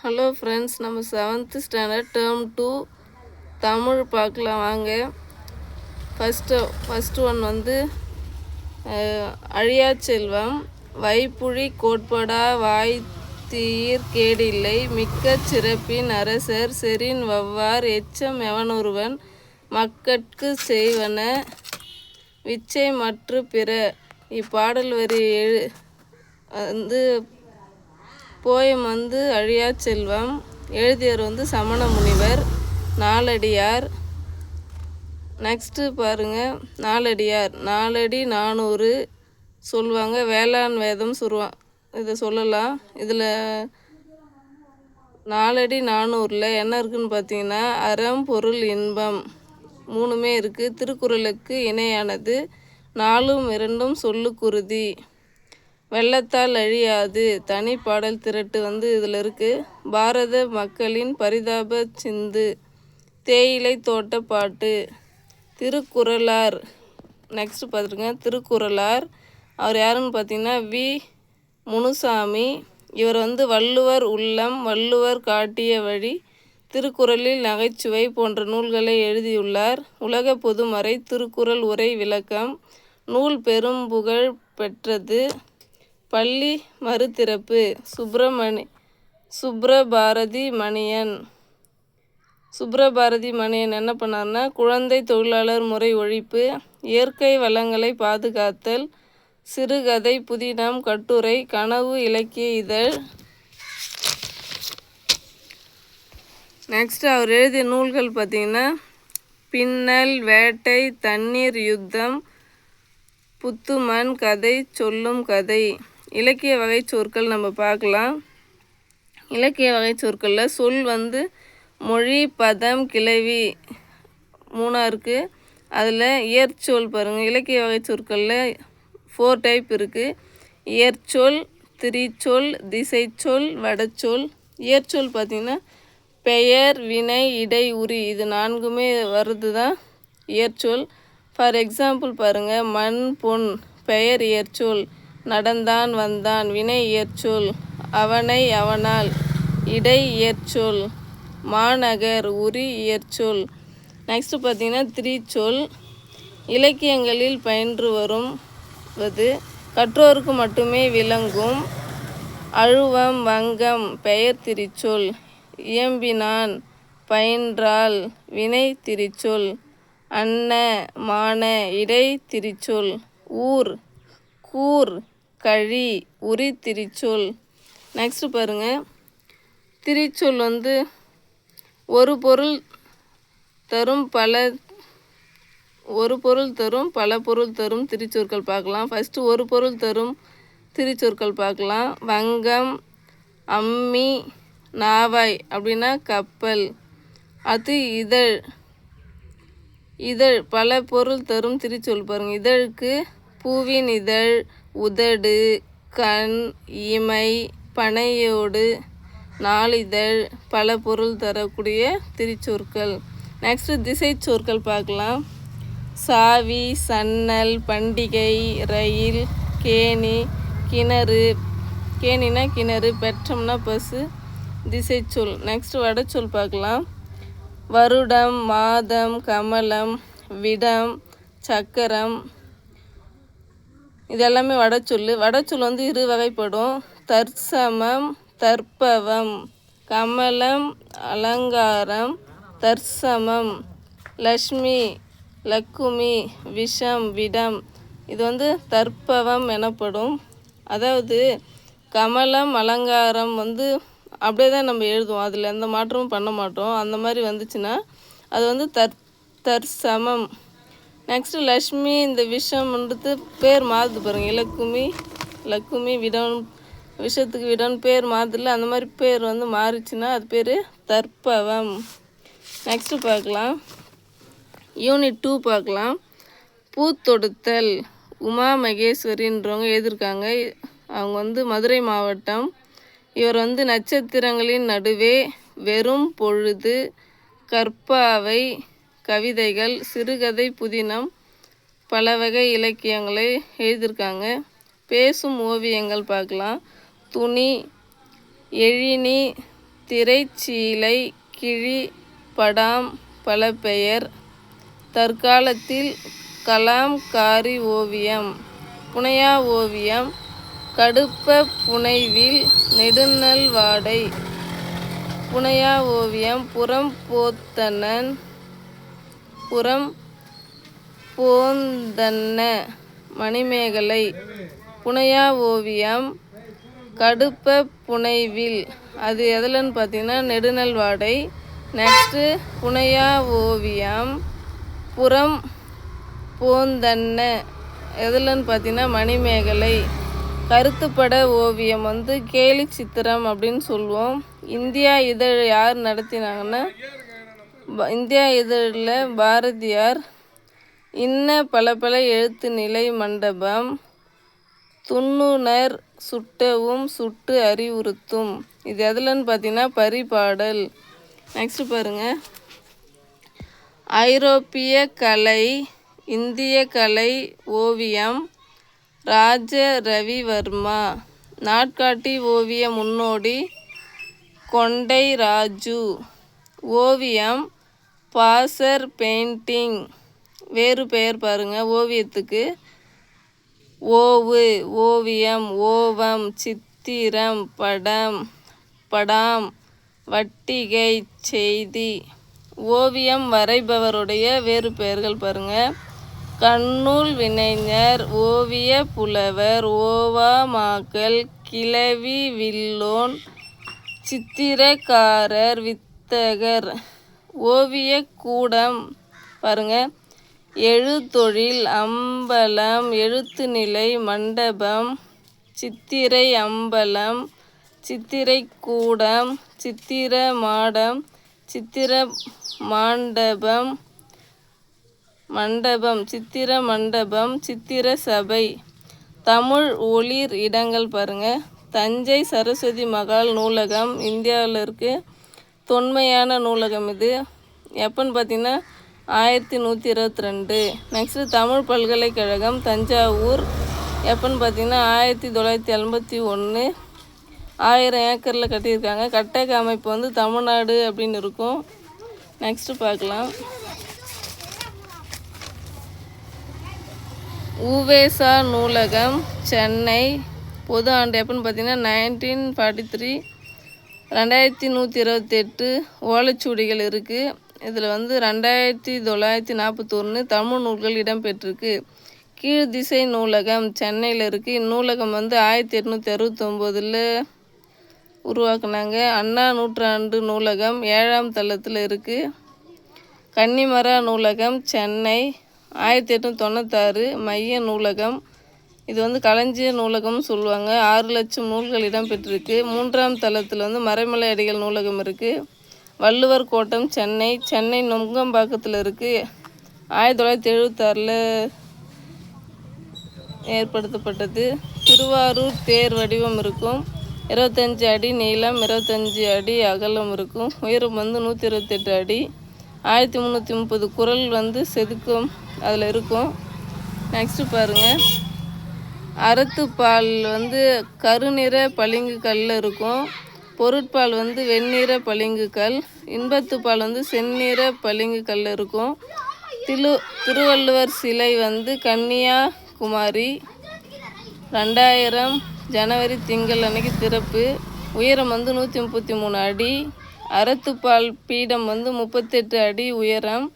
Hello friends, நம்ம 7th standard term 2 Tamil பார்க்கலாம் வாங்க. ஃபஸ்ட்டு ஒன் வந்து அழியா செல்வம். வைப்புழி கோட்படா வாய்த்தீர் கேடில்லை மிக்க சிறப்பின் அரசர் செறின் வவ்வார் எச்சம் எவனொருவன் மக்கட்கு செய்வன விச்சை மற்று பிற. இப்பாடல் வரி வந்து போயம் வந்து அழியா செல்வம். எழுதியவர் வந்து சமண முனிவர், நாலடியார். நெக்ஸ்ட்டு பாருங்கள், நாலடியார் 4 அடி 400 சொல்லுவாங்க. வேளாண் வேதம் இதை சொல்லலாம். இதில் 4 அடி 400 என்ன இருக்குதுன்னு பார்த்தீங்கன்னா, அறம் பொருள் இன்பம் 3மே இருக்குது. திருக்குறளுக்கு இணையானது. 4ம் 2ம் சொல்லுக்குருதி. வெள்ளத்தால் அழியாது தனி பாடல் திரட்டு வந்து இதில் இருக்குது. பாரத மக்களின் பரிதாப சிந்து. தேயிலை தோட்ட பாட்டு. திருக்குறளார். நெக்ஸ்ட்டு பார்த்துருங்க, திருக்குறளார். அவர் யாருன்னு பார்த்தீங்கன்னா வி முனுசாமி. இவர் வந்து வள்ளுவர் உள்ளம், வள்ளுவர் காட்டிய வழி, திருக்குறளில் நகைச்சுவை போன்ற நூல்களை எழுதியுள்ளார். உலக பொதுமறை திருக்குறள் உரை விளக்கம் நூல் பெரும் புகழ் பெற்றது. பள்ளி மறுதிறப்பு. சுப்ரபாரதி மணியன் என்ன பண்ணார்னா, குழந்தை தொழிலாளர் முறை ஒழிப்பு, இயற்கை வளங்களை பாதுகாத்தல், சிறுகதை, புதினம், கட்டுரை, கனவு இலக்கிய இதழ். நெக்ஸ்ட் அவர் எழுதிய நூல்கள் பார்த்திங்கன்னா, பின்னல், வேட்டை, தண்ணீர் யுத்தம், புத்துமண், கதை சொல்லும் கதை. இலக்கிய வகை சொற்கள் நம்ம பார்க்கலாம். இலக்கிய வகை சொற்களில் சொல் வந்து மொழி, பதம், கிளவி 3 இருக்குது. அதில் இயற்சொல் பாருங்கள். இலக்கிய வகை சொற்களில் 4 டைப் இருக்குது. இயற்சொல், திரிச்சொல், திசைச்சொல், வடச்சொல். இயற்சொல் பார்த்திங்கன்னா பெயர், வினை, இடை, உரி இது 4மே வர்றது தான் இயற்சொல். ஃபார் எக்ஸாம்பிள் பாருங்கள், மண், பொன் பெயர் இயற்சொல், நடந்தான் வந்தான் வினை இயற்சொல், அவனை அவனால் இடை இயற்சொல், மாநகர் உரி இயற்சொல். நெக்ஸ்ட்டு பார்த்திங்கன்னா திரிச்சொல். இலக்கியங்களில் பயின்று வருவது கற்றோருக்கு மட்டுமே விளங்கும். அழுவம், வங்கம் பெயர் திரிச்சொல், இயம்பினான், பயின்றால் வினை திரிச்சொல், அன்ன மான இடை திரிச்சொல், ஊர், கூர், கழி உரி திரிச்சொல். நெக்ஸ்ட்டு பாருங்கள், திரிச்சொல் வந்து ஒரு பொருள் தரும் பல பொருள் தரும் திரிச்சொற்கள் பார்க்கலாம். ஃபஸ்ட்டு ஒரு பொருள் தரும் திரிச்சொற்கள் பார்க்கலாம். வங்கம், அம்மி, நாவாய் அப்படின்னா கப்பல். அது இதழ் பல பொருள் தரும் திரிச்சொல் பாருங்கள். இதழுக்கு பூவின் இதழ், உதடு, கண், இமை, பனையோடு, நாளிதழ் பல பொருள் தரக்கூடிய திரிச்சொற்கள். நெக்ஸ்ட்டு திசை சொற்கள் பார்க்கலாம். சாவி, சன்னல், பண்டிகை, ரயில், கேணி, கிணறு. கேணினா கிணறு, பெற்றம்னா பசு, திசை சொல். நெக்ஸ்ட்டு வடச்சொல் பார்க்கலாம். வருடம், மாதம், கமலம், விடம், சக்கரம் இதெல்லாமே வடச்சொல். வடச்சொல் வந்து 2 வகைப்படும். தற்சமம், தற்பவம். கமலம் அலங்காரம், தற்சமம். லக்ஷ்மி, லக்குமி, விஷம், விடம் இது வந்து தற்பவம் எனப்படும். அதாவது கமலம் அலங்காரம் வந்து அப்படியே தான் நம்ம எழுதுவோம், அதில் எந்த மாற்றமும் பண்ண மாட்டோம். அந்த மாதிரி வந்துச்சுன்னா அது வந்து தற்சமம். நெக்ஸ்ட்டு லக்ஷ்மி, இந்த விஷம்ன்றது பேர் மாறுது பாருங்கள். லக்குமி விடம், விஷத்துக்கு விடம் பேர் மாறுதில்ல, அந்த மாதிரி பேர் வந்து மாறிச்சுன்னா அது பேர் தற்பவம். நெக்ஸ்ட்டு பார்க்கலாம், யூனிட் 2 பார்க்கலாம். பூத்தொடுத்தல். உமா மகேஸ்வரின்றவங்க எழுதியிருக்காங்க. அவங்க வந்து மதுரை மாவட்டம். இவர் வந்து நட்சத்திரங்களின் நடுவே, வெறும் பொழுது, கற்பாவை, கவிதைகள், சிறுகதை, புதினம் பல வகை இலக்கியங்களை எழுதியிருக்காங்க. பேசும் ஓவியங்கள் பார்க்கலாம். துணி, எழினி, திரைச்சீலை, கிழி, படாம் பல பெயர். தற்காலத்தில் கலாம்காரி ஓவியம், புனையா ஓவியம், கடுப்ப புனைவில், நெடுநல் வாடை. புனையா ஓவியம், புறம் போத்தனன், புறம் போந்தன்ன, மணிமேகலை. புனையா ஓவியம், கடுப்ப புனைவில், அது எதுலன்னு பார்த்தீங்கன்னா நெடுநல் வாடை. நெக்ஸ்ட்டு புனையா ஓவியம், புறம் போந்தன்ன, எதுலன்னு பார்த்தீங்கன்னா மணிமேகலை. கருத்துப்பட ஓவியம் வந்து கேலி சித்திரம் அப்படின்னு சொல்லுவோம். இந்தியா இதழ் யார் நடத்தினாங்கன்னா இந்தியா இதழில் பாரதியார். இன்ன பல எழுத்து நிலை மண்டபம், துண்ணுணர் சுட்டவும் சுட்டு அறிவுறுத்தும், இது எதுலன்னு பார்த்தீங்கன்னா பரிபாடல். நெக்ஸ்ட் பாருங்கள், ஐரோப்பிய கலை, இந்திய கலை ஓவியம், ராஜ ரவிவர்மா. நாட்காட்டி ஓவிய முன்னோடி, கொண்டை ராஜு. ஓவியம், பாசர் பெயிண்டிங். வேறு பெயர் பாருங்கள் ஓவியத்துக்கு, ஓவு ஓவியம், ஓவம் சித்திரம், படம் படாம், வட்டிகை செய்தி. ஓவியம் வரைபவருடைய வேறு பெயர்கள் பாருங்கள், கண்ணூல் வினைஞர், ஓவிய புலவர், ஓவாமாக்கல், கிளவி, வில்லோன், சித்திரக்காரர், வித்தகர். ஓவிய கூடம் பாருங்கள், எழுத்தொழில், அம்பலம், எழுத்துநிலை மண்டபம், சித்திரை அம்பலம், சித்திரை கூடம், சித்திர மாடம், சித்திர மண்டபம், சித்திர மண்டபம், சித்திர சபை. தமிழ் ஒளிர் இடங்கள் பாருங்கள், தஞ்சை சரஸ்வதி மகால் நூலகம் இந்தியாவில் இருக்குது. தொன்மையான நூலகம் இது. எப்போன்னு பார்த்தீங்கன்னா 1122. நெக்ஸ்ட்டு தமிழ் பல்கலைக்கழகம் தஞ்சாவூர். எப்போன்னு பார்த்தீங்கன்னா 1981. 1000 ஏக்கரில் கட்டியிருக்காங்க. கட்டக அமைப்பு வந்து தமிழ்நாடு அப்படின்னு இருக்கும். நெக்ஸ்ட்டு பார்க்கலாம், உவேசா நூலகம் சென்னை. பொது ஆண்டு எப்போன்னு பார்த்தீங்கன்னா 1943. 2128 ஓலைச்சுவடிகள் இருக்குது. இதில் வந்து 2941 தமிழ் நூல்கள் இடம்பெற்றிருக்கு. கீழ் திசை நூலகம் சென்னையில் இருக்குது. இந்நூலகம் வந்து 1869 உருவாக்குனாங்க. அண்ணா நூற்றாண்டு நூலகம் 7ஆம் தளத்தில் இருக்குது. கன்னிமரா நூலகம் சென்னை 1896 மைய நூலகம். இது வந்து களஞ்சிய நூலகம்னு சொல்லுவாங்க. 6 லட்சம் நூல்கள் இடம்பெற்றிருக்கு. 3ஆம் தளத்தில் வந்து மறைமலை அடிகள் நூலகம் இருக்குது. வள்ளுவர் கோட்டம் சென்னை நுங்கம்பாக்கத்தில் இருக்குது. 1976 ஏற்படுத்தப்பட்டது. திருவாரூர் தேர் வடிவம் இருக்கும். 25 அடி நீளம், 25 அடி அகலம் இருக்கும். உயரம் வந்து 128 அடி. 1330 குறள் வந்து செதுக்கும் அதில் இருக்கும். நெக்ஸ்ட்டு பாருங்கள், அறத்துப்பால் வந்து கருநிற பளிங்கு கல்லில் இருக்கும். பொருட்பால் வந்து வெண்ணிற பளிங்கு கல். இன்பத்துப்பால் வந்து செந்நிற பளிங்கு கல் இருக்கும். திருவள்ளுவர் சிலை வந்து கன்னியாகுமரி. 2000 ஜனவரி திங்கள் அன்னைக்கு திறப்பு. உயரம் வந்து 133 அடி. அறத்துப்பால் பீடம் வந்து 38 அடி உயரம்.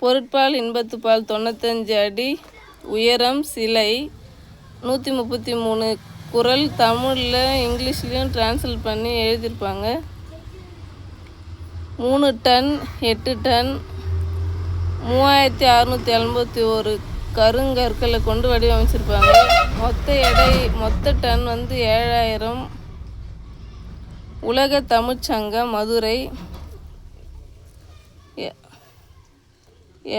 பொருட்பால் இன்பத்துப்பால் 95 அடி உயரம். சிலை 133 குறள் தமிழில் இங்கிலீஷ்லேயும் டிரான்ஸ்லேட் பண்ணி எழுதியிருப்பாங்க. 3 டன் 8 டன் 3671 கருங்கற்களை கொண்டு வடிவமைச்சிருப்பாங்க. மொத்த டன் வந்து 7000. உலக தமிழ்ச்சங்கம் மதுரை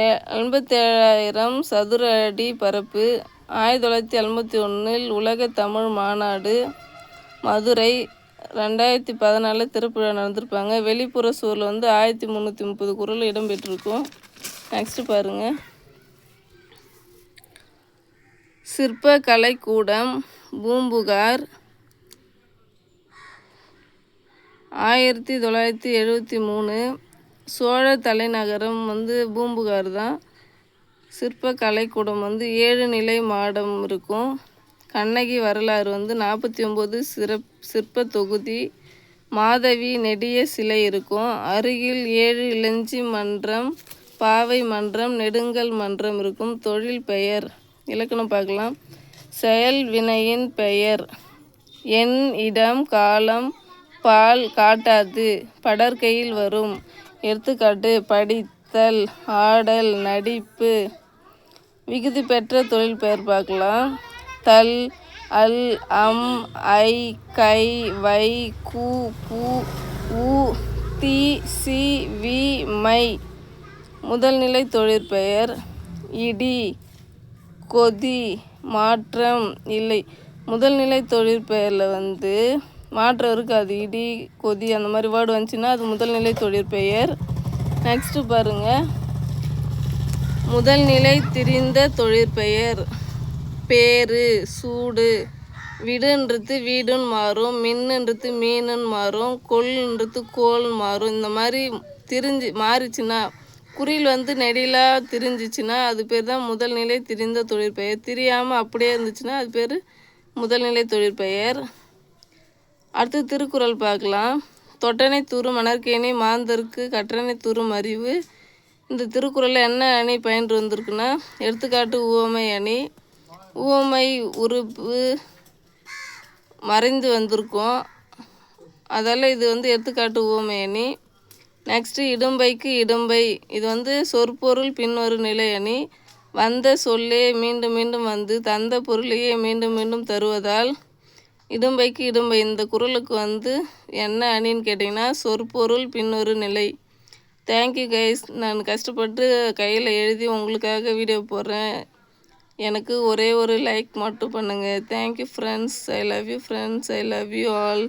87,000 சதுர அடி பரப்பு. 1971 உலக தமிழ் மாநாடு மதுரை. 2014 திறப்பு விழா நடந்திருப்பாங்க. வெளிப்புற சுவரில் வந்து 1330 குறள் இடம்பெற்றிருக்கும். நெக்ஸ்ட்டு பாருங்கள், சிற்ப கலைக்கூடம் பூம்புகார். 1973 சோழ தலைநகரம் பூம்புகார் தான். சிற்ப கலைக்கூடம் 7 நிலை மாடம் இருக்கும். கண்ணகி வரலாறு 49 சிற்ப தொகுதி. மாதவி நெடிய சிலை இருக்கும். அருகில் 7 இளஞ்சி மன்றம், பாவை மன்றம், நெடுங்கல் மன்றம் இருக்கும். தொழில் பெயர். இலக்கணம் பார்க்கலாம். செயல் வினையின் பெயர். எண், இடம், காலம், பால் காட்டாது, படர்கையில் வரும். எடுத்துக்காட்டு: படித்தல், ஆடல், நடிப்பு. விகுதி பெற்ற தொழில் பெயர் பார்க்கலாம். தல், அல், அம், ஐ, கை, வை, கு, பு, உ, தி, சி, வி, மை. முதல்நிலை தொழிற்பெயர். இடி, கொதி, மாற்றம் இல்லை. முதல்நிலை தொழிற்பெயரில் மாற்றம் இருக்காது. இடி, கொதி அந்த மாதிரி வேர்டு வந்துச்சுன்னா அது முதல்நிலை தொழிற்பெயர். நெக்ஸ்ட்டு பாருங்கள். முதல்நிலை திரிந்த தொழிற்பெயர். பேரு, சூடு. விடுன்றது வீடுன்னு மாறும். மின்னுன்றது மீனுன்னு மாறும். கொல்ன்றது கோல்னு மாறும். இந்த மாதிரி மாறிச்சுன்னா குறில் நெடிலாக திரிஞ்சிச்சுன்னா அது பேர் தான் முதல்நிலை திரிந்த தொழிற்பெயர். திரியாமல் அப்படியே இருந்துச்சுன்னா அது பேர் முதல்நிலை தொழிற்பெயர். அடுத்து திருக்குறள் பார்க்கலாம். தொட்டனை தூரும் மணற்கேணி மாந்தருக்கு கற்றனை தூரும் அறிவு. இந்த திருக்குறளில் என்ன அணி பயின்று வந்திருக்குன்னா, எடுத்துக்காட்டு உவமை அணி. உவமை உறுப்பு மறைந்து வந்திருக்கும். அதால் இது எடுத்துக்காட்டு உவமை அணி. நெக்ஸ்ட்டு இடும்பைக்கு இடும்பை. இது சொற்பொருள் பின்வரும் நிலை அணி. வந்த சொல்லே மீண்டும் மீண்டும் தந்த பொருளையே மீண்டும் மீண்டும் தருவதால் இடும்பைக்கு இடும்பை. இந்த குறளுக்கு என்ன அணின்னு கேட்டிங்கன்னா சொற்பொருள் பின்னொரு நிலை. Thank you guys. நான் கஷ்டப்பட்டு கையில் எழுதி உங்களுக்காக வீடியோ போடுறேன். எனக்கு ஒரே ஒரு லைக் மட்டும் பண்ணுங்கள். Thank you friends. I love you friends. I love you all.